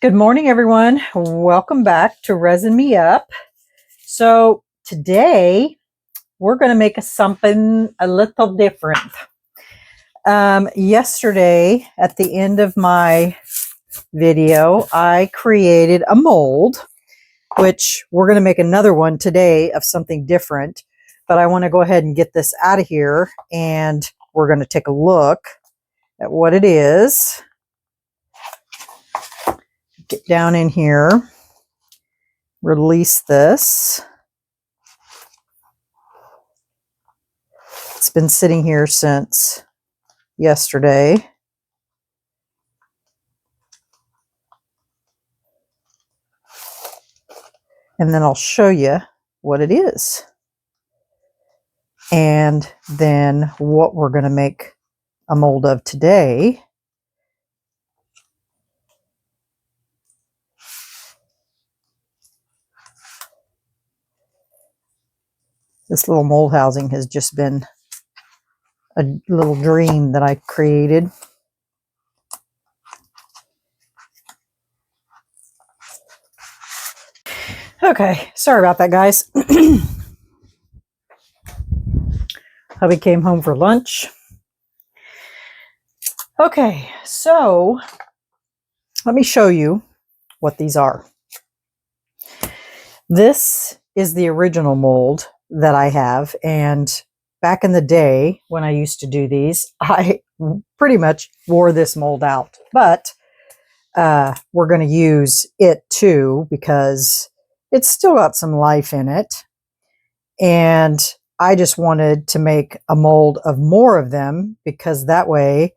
Good morning, everyone. Welcome back to Resin Me Up. So today we're going to make something a little different. Yesterday at the end of my video, I created a mold, which we're going to make another one today of something different. But I want to go ahead and get this out of here, and we're going to take a look at what it is. Get down in here, release this. It's been sitting here since yesterday. And then I'll show you what it is. And then what we're going to make a mold of today. This little mold housing has just been a little dream that I created. Okay, sorry about that, guys. Hubby came home for lunch. Okay, so let me show you what these are. This is the original mold that I have, and back in the day when I used to do these, I pretty much wore this mold out, but we're going to use it too because it's still got some life in it, and I just wanted to make a mold of more of them because that way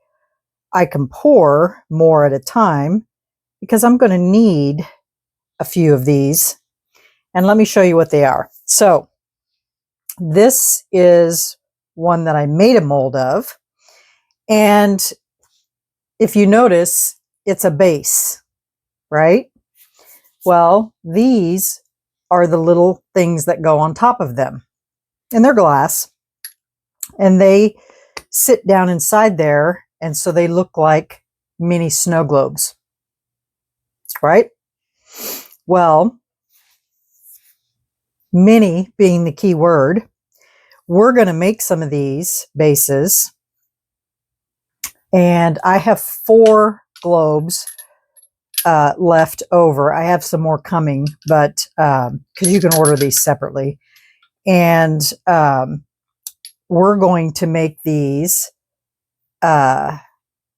I can pour more at a time, because I'm going to need a few of these. And let me show you what they are. So this is one that I made a mold of. And if you notice, it's a base, right? Well, these are the little things that go on top of them. And they're glass. And they sit down inside there. And so they look like mini snow globes, right? Well, mini being the key word, we're going to make some of these bases. And I have 4 globes left over. I have some more coming, but because you can order these separately. And we're going to make these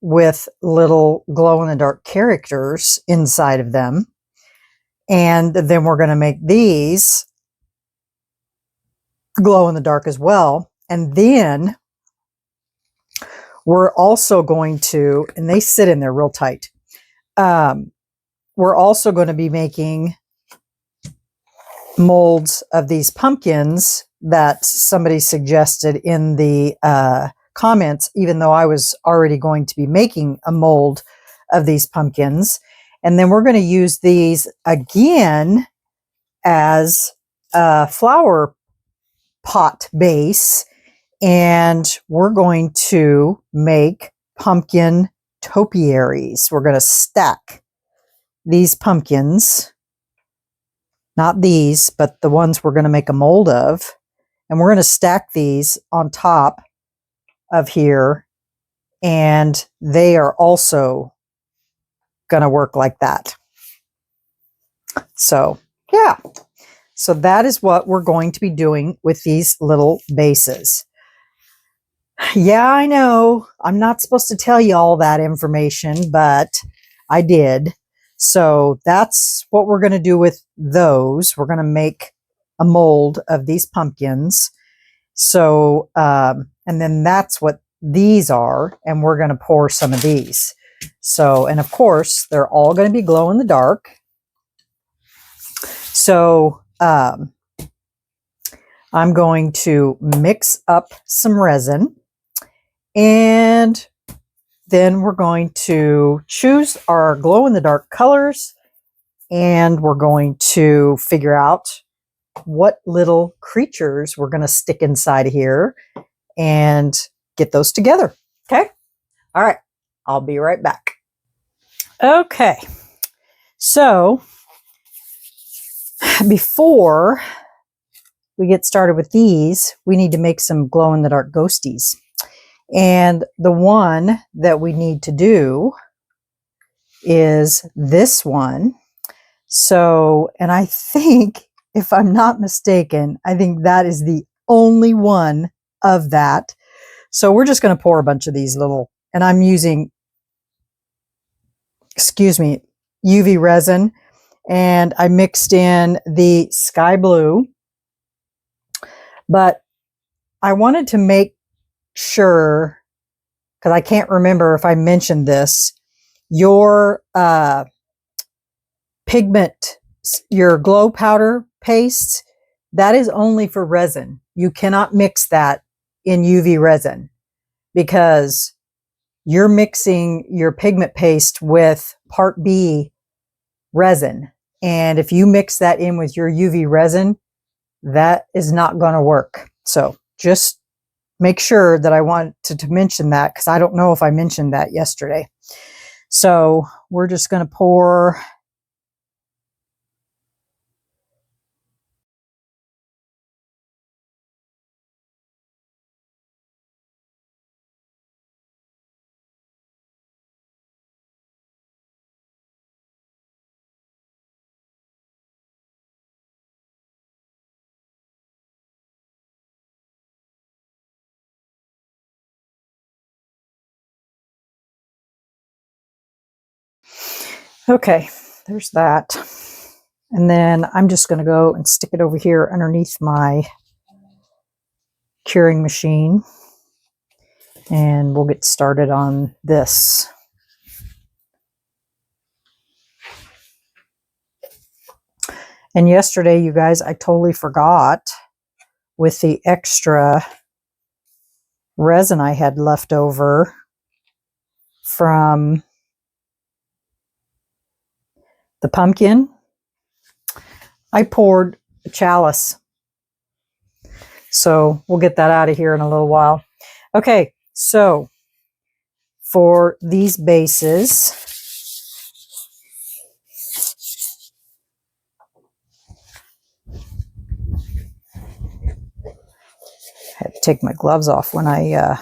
with little glow-in-the-dark characters inside of them. And then we're going to make these glow in the dark as well. And then we're also going to, and they sit in there real tight. We're also going to be making molds of these pumpkins that somebody suggested in the comments, even though I was already going to be making a mold of these pumpkins. And then we're going to use these again as a flower pot base, and we're going to make pumpkin topiaries. We're going to stack these pumpkins, not these, but the ones we're going to make a mold of, and we're going to stack these on top of here, and they are also going to work like that. So yeah. So that is what we're going to be doing with these little bases. Yeah, I know I'm not supposed to tell you all that information, but I did. So that's what we're going to do with those. We're going to make a mold of these pumpkins. So, and then that's what these are. And we're going to pour some of these. So, and of course, they're all going to be glow in the dark. So, I'm going to mix up some resin, and then we're going to choose our glow-in-the-dark colors, and we're going to figure out what little creatures we're going to stick inside of here and get those together. Okay? All right. I'll be right back. Okay. So before we get started with these, we need to make some glow-in-the-dark ghosties. And the one that we need to do is this one. So, and I think, if I'm not mistaken, I think that is the only one of that. So we're just going to pour a bunch of these little, and I'm using, excuse me, UV resin, and I mixed in the sky blue. But I wanted to make sure, because I can't remember if I mentioned this, your pigment, your glow powder paste, that is only for resin. You cannot mix that in UV resin because you're mixing your pigment paste with part B resin. And if you mix that in with your UV resin, that is not going to work. So just make sure that I wanted to mention that, because I don't know if I mentioned that yesterday. So we're just going to pour okay, there's that. And then I'm just going to go and stick it over here underneath my curing machine. And we'll get started on this. And yesterday, you guys, I totally forgot, with the extra resin I had left over from the pumpkin, I poured a chalice. So we'll get that out of here in a little while. Okay, so for these bases, I had to take my gloves off when I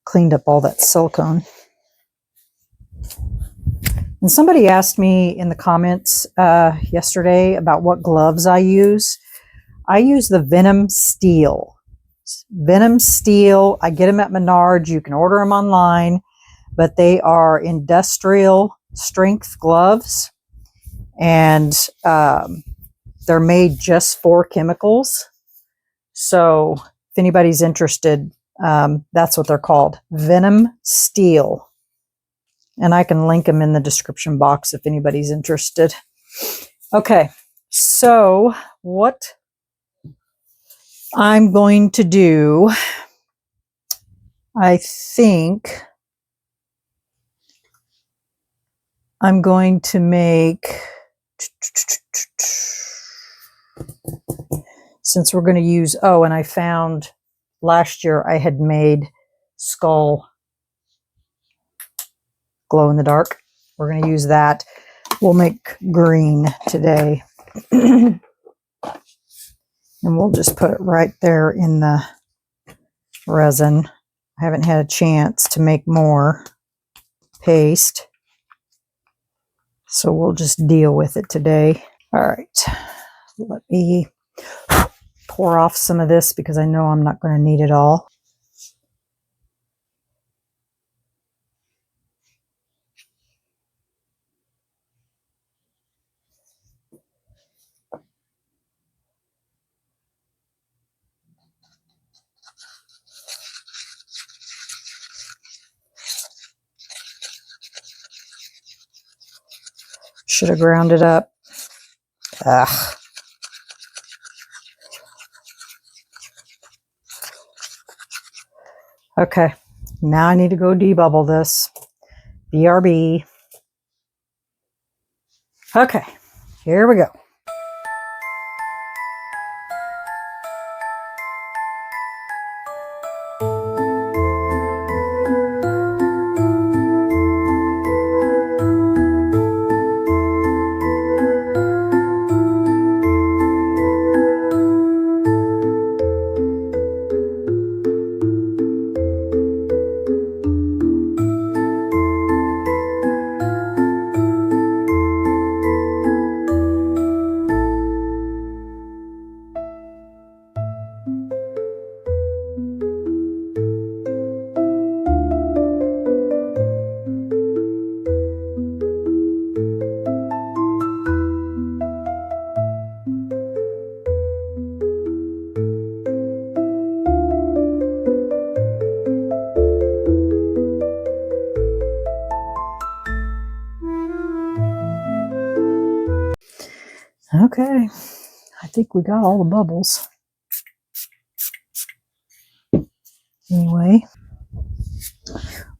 cleaned up all that silicone. And somebody asked me in the comments yesterday about what gloves I use. I use the Venom Steel. Venom Steel, I get them at Menards. You can order them online, but they are industrial strength gloves, and they're made just for chemicals. So if anybody's interested, that's what they're called, Venom Steel. And I can link them in the description box if anybody's interested. Okay, so what I'm going to do, I think I'm going to make, since we're going to use, oh, and I found last year I had made skull glow in the dark. We're going to use that. We'll make green today. And we'll just put it right there in the resin. I haven't had a chance to make more paste, so we'll just deal with it today. All right, let me pour off some of this because I know I'm not going to need it all. Should have ground it up. Ugh. Okay, now I need to go debubble this. BRB. Okay, here we go. Okay, I think we got all the bubbles. Anyway,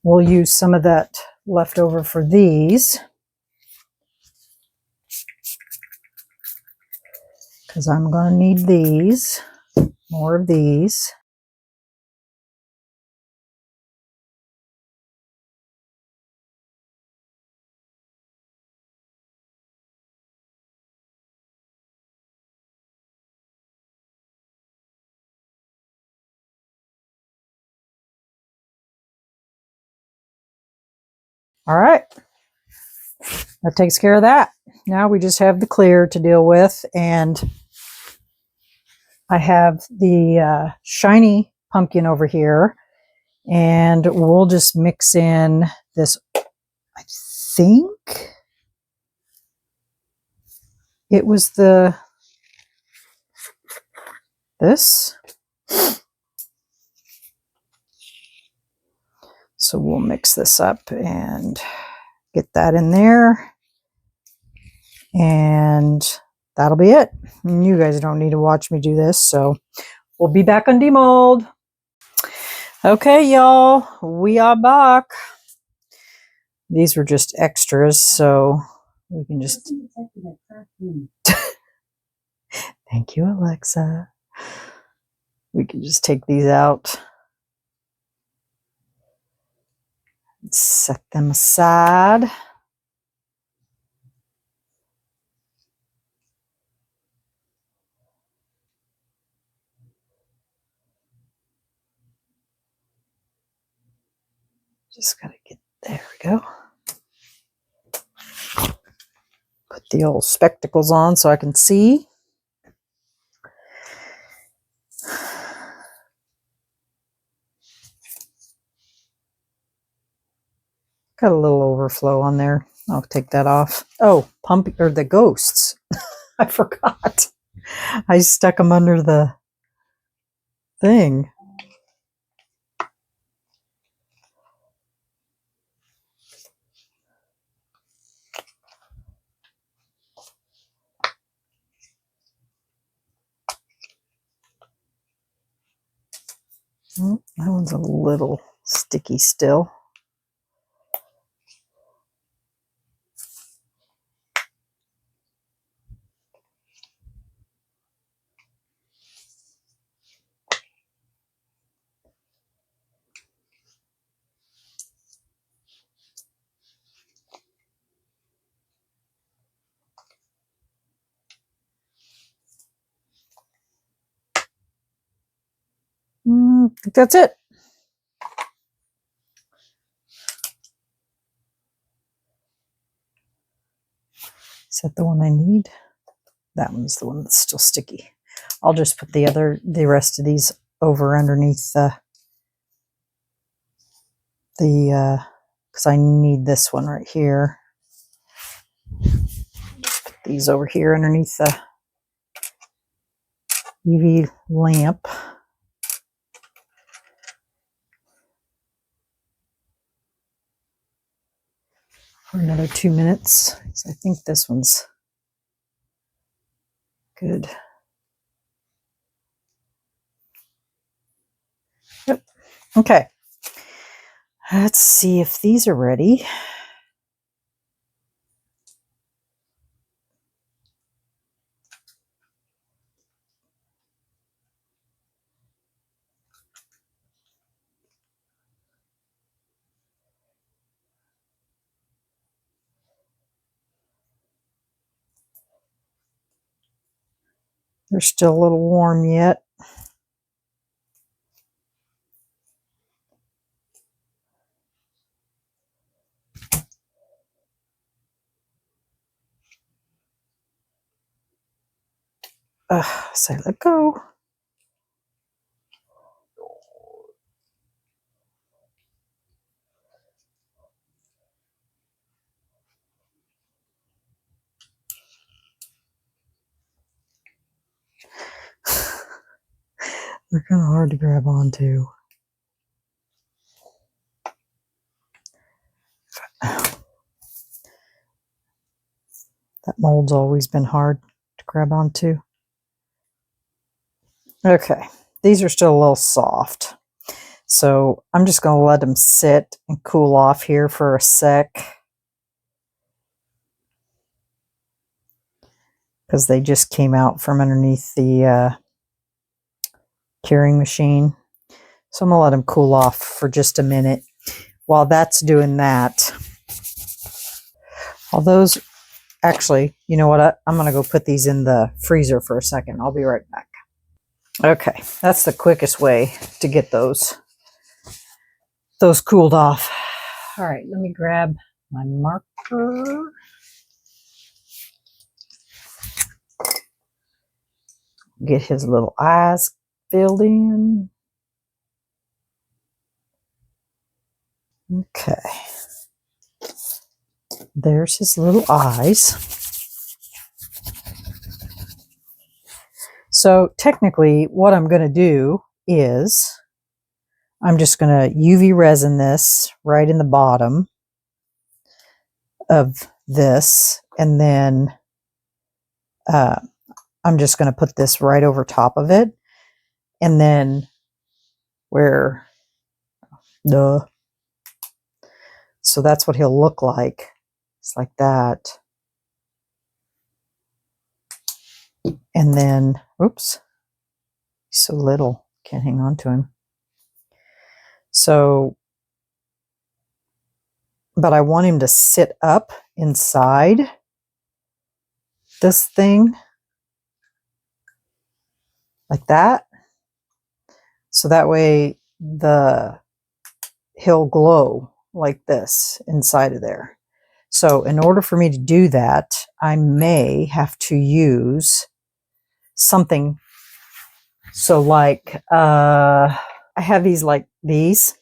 we'll use some of that leftover for these, because I'm going to need these, more of these. All right, that takes care of that. Now we just have the clear to deal with, and I have the shiny pumpkin over here, and we'll just mix in this, I think it was this. So we'll mix this up and get that in there, and that'll be it. And you guys don't need to watch me do this, so we'll be back on demold. Okay, y'all, we are back. These were just extras, so we can just... Thank you, Alexa. We can just take these out. Set them aside. Just gotta get, there we go. Put the old spectacles on so I can see. Got a little overflow on there. I'll take that off. Oh, or the ghosts. I forgot. I stuck them under the thing. Oh, that one's a little sticky still. I think that's it. Is that the one I need? That one's the one that's still sticky. I'll just put the rest of these over underneath because I need this one right here. Just put these over here underneath the UV lamp. For another 2 minutes. So I think this one's good. Yep. Okay. Let's see if these are ready. They're still a little warm yet. So let go. They're kind of hard to grab onto. That mold's always been hard to grab onto. Okay, these are still a little soft. So I'm just going to let them sit and cool off here for a sec. Because they just came out from underneath the curing machine. So I'm going to let them cool off for just a minute. While that's doing that, all those, actually, you know what? I'm going to go put these in the freezer for a second. I'll be right back. Okay, that's the quickest way to get those cooled off. All right, let me grab my marker. Get his little eyes filled in. Okay. There's his little eyes. So technically what I'm going to do is I'm just going to UV resin this right in the bottom of this, and then I'm just going to put this right over top of it, and then so that's what he'll look like. It's like that. And then, oops, he's so little, can't hang on to him. So, but I want him to sit up inside this thing like that. So that way he'll glow like this inside of there. So in order for me to do that, I may have to use something. So like, I have these like these.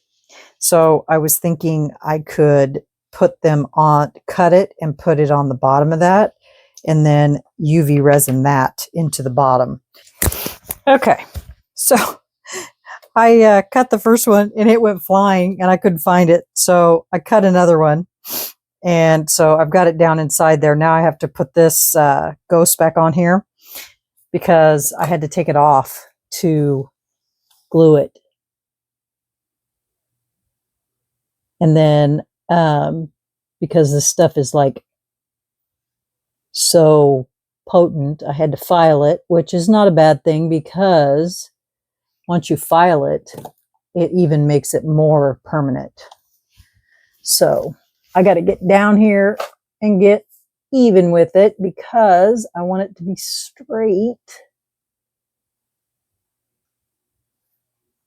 So I was thinking I could put them on, cut it and put it on the bottom of that, and then UV resin that into the bottom. Okay, so I cut the first one and it went flying and I couldn't find it. So I cut another one, and so I've got it down inside there. Now I have to put this ghost back on here because I had to take it off to glue it. And then because this stuff is like so potent, I had to file it, which is not a bad thing because once you file it, it even makes it more permanent. So I got to get down here and get even with it because I want it to be straight.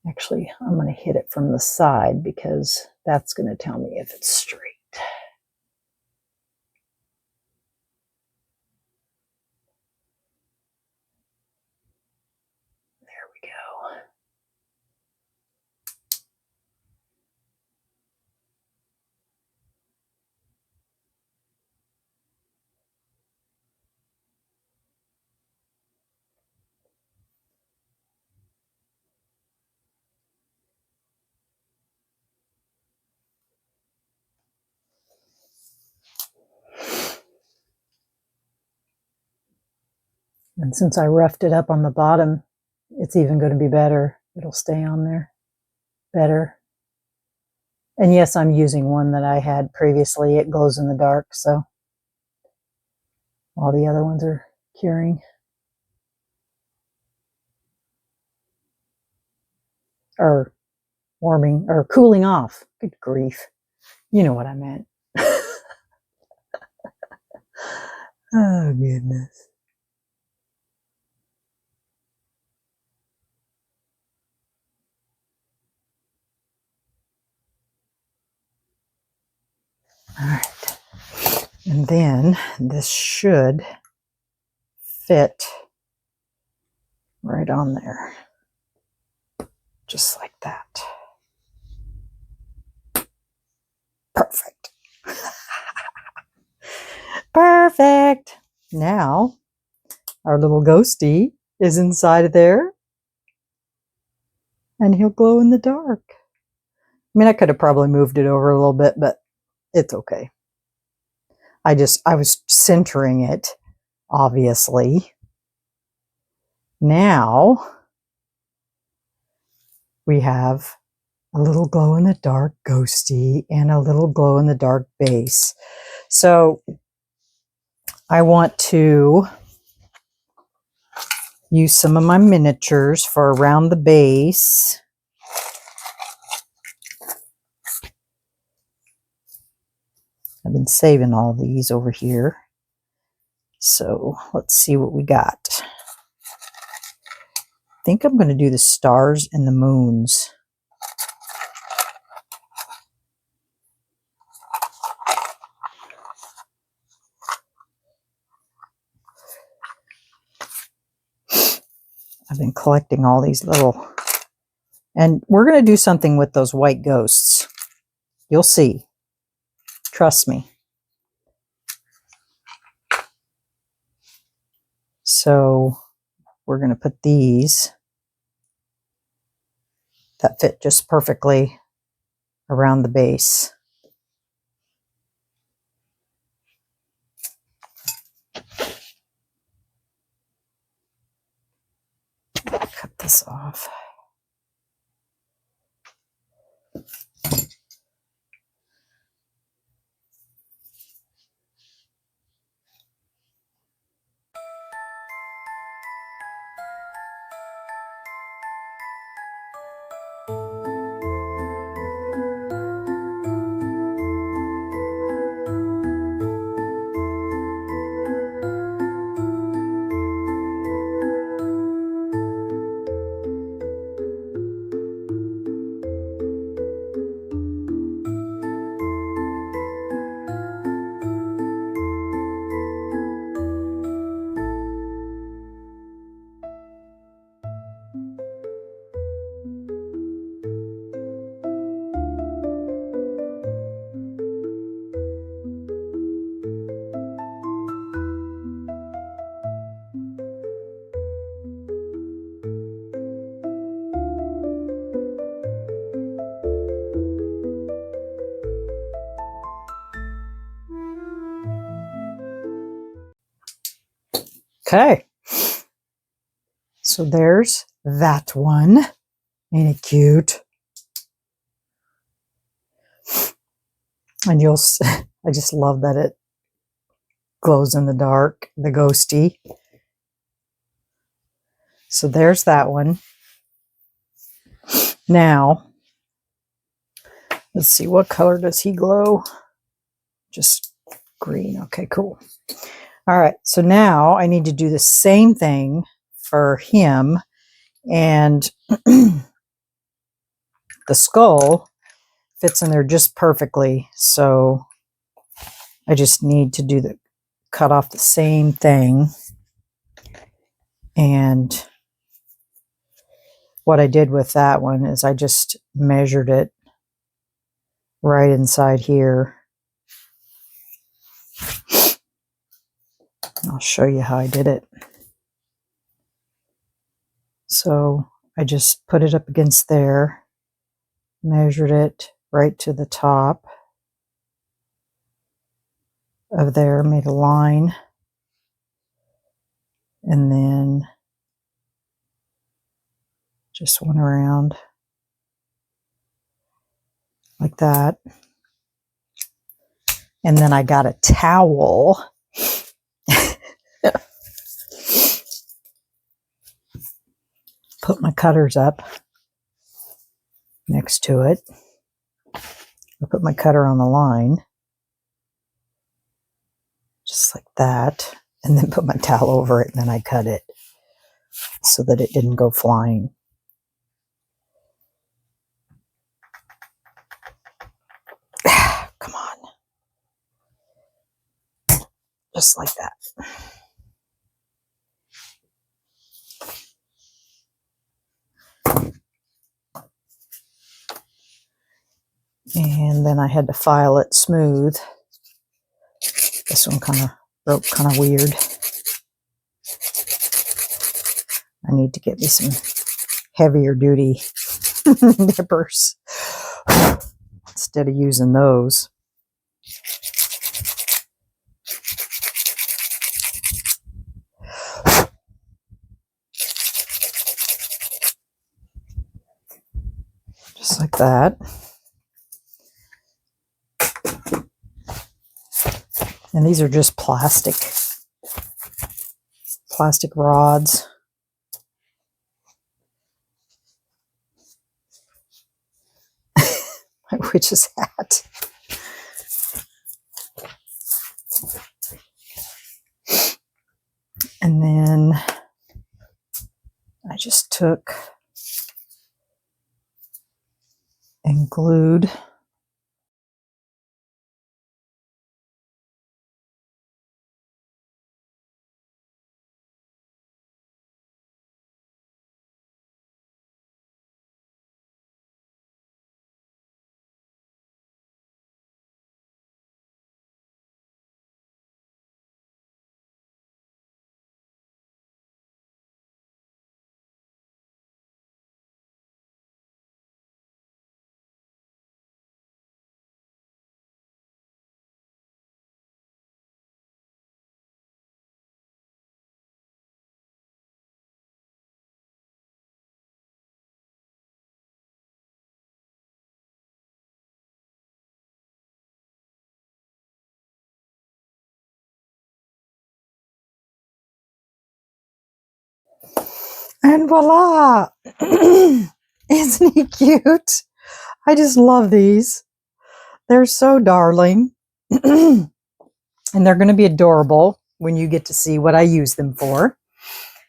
Actually, I'm going to hit it from the side because that's going to tell me if it's straight. There we go. And since I roughed it up on the bottom, it's even going to be better. It'll stay on there better. And yes, I'm using one that I had previously. It glows in the dark, so all the other ones are curing. Or warming, or cooling off. Good grief. You know what I meant. Oh, goodness. All right. And then this should fit right on there. Just like that. Perfect. Perfect. Now, our little ghosty is inside of there. And he'll glow in the dark. I mean, I could have probably moved it over a little bit, but it's okay. I was centering it, obviously. Now we have a little glow-in-the-dark ghosty and a little glow-in-the-dark base. So I want to use some of my miniatures for around the base. I've been saving all these over here. So let's see what we got. I think I'm going to do the stars and the moons. I've been collecting all these little, and we're going to do something with those white ghosts. You'll see. Trust me. So we're going to put these that fit just perfectly around the base. Cut this off. Okay, so there's that one. Ain't it cute? And you'll, I just love that it glows in the dark, the ghosty. So there's that one. Now, let's see, what color does he glow? Just green. Okay, cool. All right, so now I need to do the same thing for him, and the skull fits in there just perfectly. So I just need to do cut off the same thing. And what I did with that one is I just measured it right inside here. I'll show you how I did it. So I just put it up against there, measured it right to the top of there, made a line, and then just went around like that. And then I got a towel. Put my cutters up next to it. I put my cutter on the line, just like that, and then put my towel over it, and then I cut it so that it didn't go flying. Come on. Just like that. And then I had to file it smooth. This one kind of broke kind of weird. I need to get me some heavier duty nippers instead of using those. like that. And these are just plastic rods. My witch's hat. And then I just took and glued and voila! Isn't he cute? I just love these. They're so darling. And they're going to be adorable when you get to see what I use them for.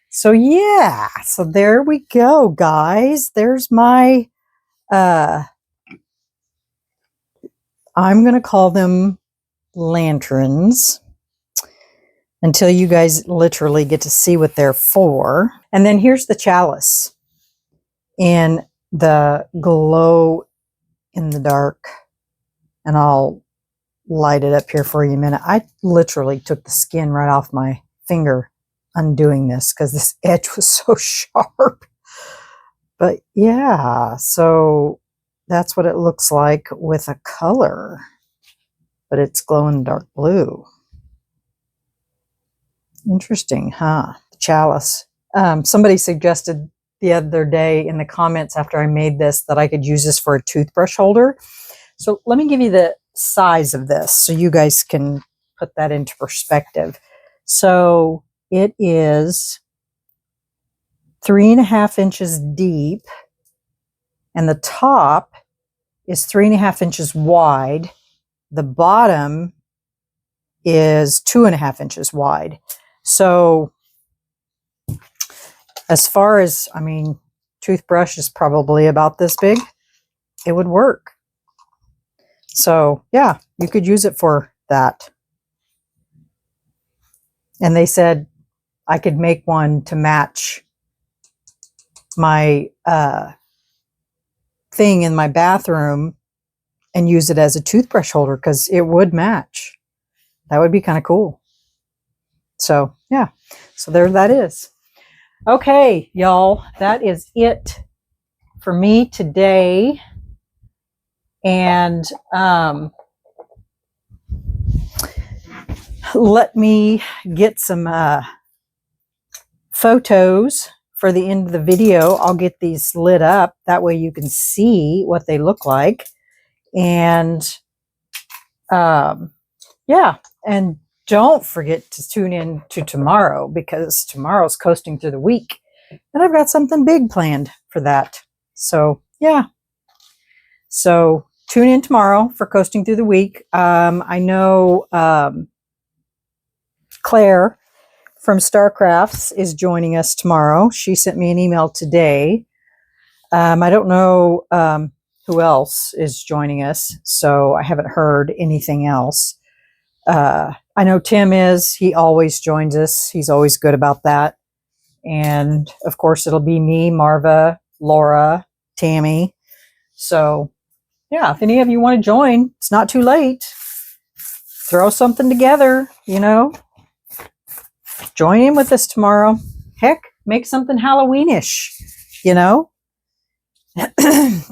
So yeah, so there we go, guys. There's my, I'm going to call them lanterns until you guys literally get to see what they're for. And then here's the chalice in the glow in the dark. And I'll light it up here for you a minute. I literally took the skin right off my finger undoing this because this edge was so sharp. But yeah, so that's what it looks like with a color. But it's glowing dark blue. Interesting, huh? The chalice. Somebody suggested the other day in the comments after I made this that I could use this for a toothbrush holder. So let me give you the size of this so you guys can put that into perspective. So it is 3.5 inches deep, and the top is 3.5 inches wide. The bottom is 2.5 inches wide. So as far as, I mean, toothbrush is probably about this big. It would work. So yeah, you could use it for that. And they said I could make one to match my thing in my bathroom and use it as a toothbrush holder because it would match. That would be kind of cool. So yeah, so there that is. Okay, y'all, that is it for me today. And let me get some photos for the end of the video. I'll get these lit up. That way you can see what they look like. And yeah, and don't forget to tune in to tomorrow because tomorrow's coasting through the week. And I've got something big planned for that. So yeah. So tune in tomorrow for coasting through the week. I know Claire from Starcrafts is joining us tomorrow. She sent me an email today. I don't know who else is joining us, so I haven't heard anything else. I know Tim is. He always joins us. He's always good about that. And of course, it'll be me, Marva, Laura, Tammy. So yeah, if any of you want to join, it's not too late. Throw something together, you know. Join in with us tomorrow. Heck, make something Halloweenish, you know.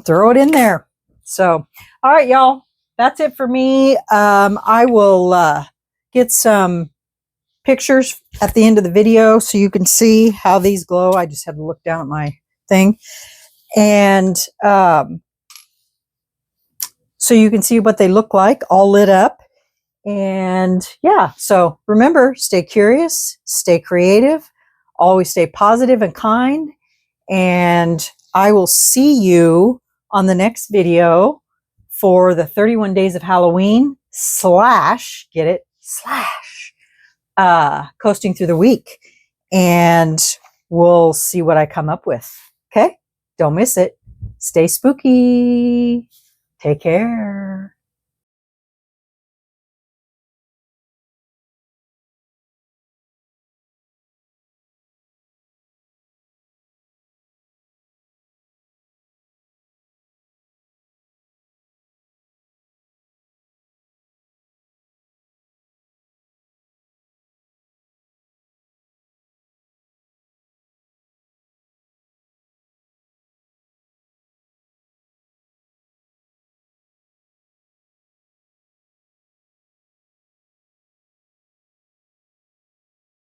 Throw it in there. So, all right, y'all. That's it for me. I will get some pictures at the end of the video so you can see how these glow. I just had to look down at my thing. And so you can see what they look like all lit up. And yeah, so remember, stay curious, stay creative, always stay positive and kind. And I will see you on the next video for the 31 days of Halloween slash, get it, slash, coasting through the week. And we'll see what I come up with. Okay? Don't miss it. Stay spooky. Take care.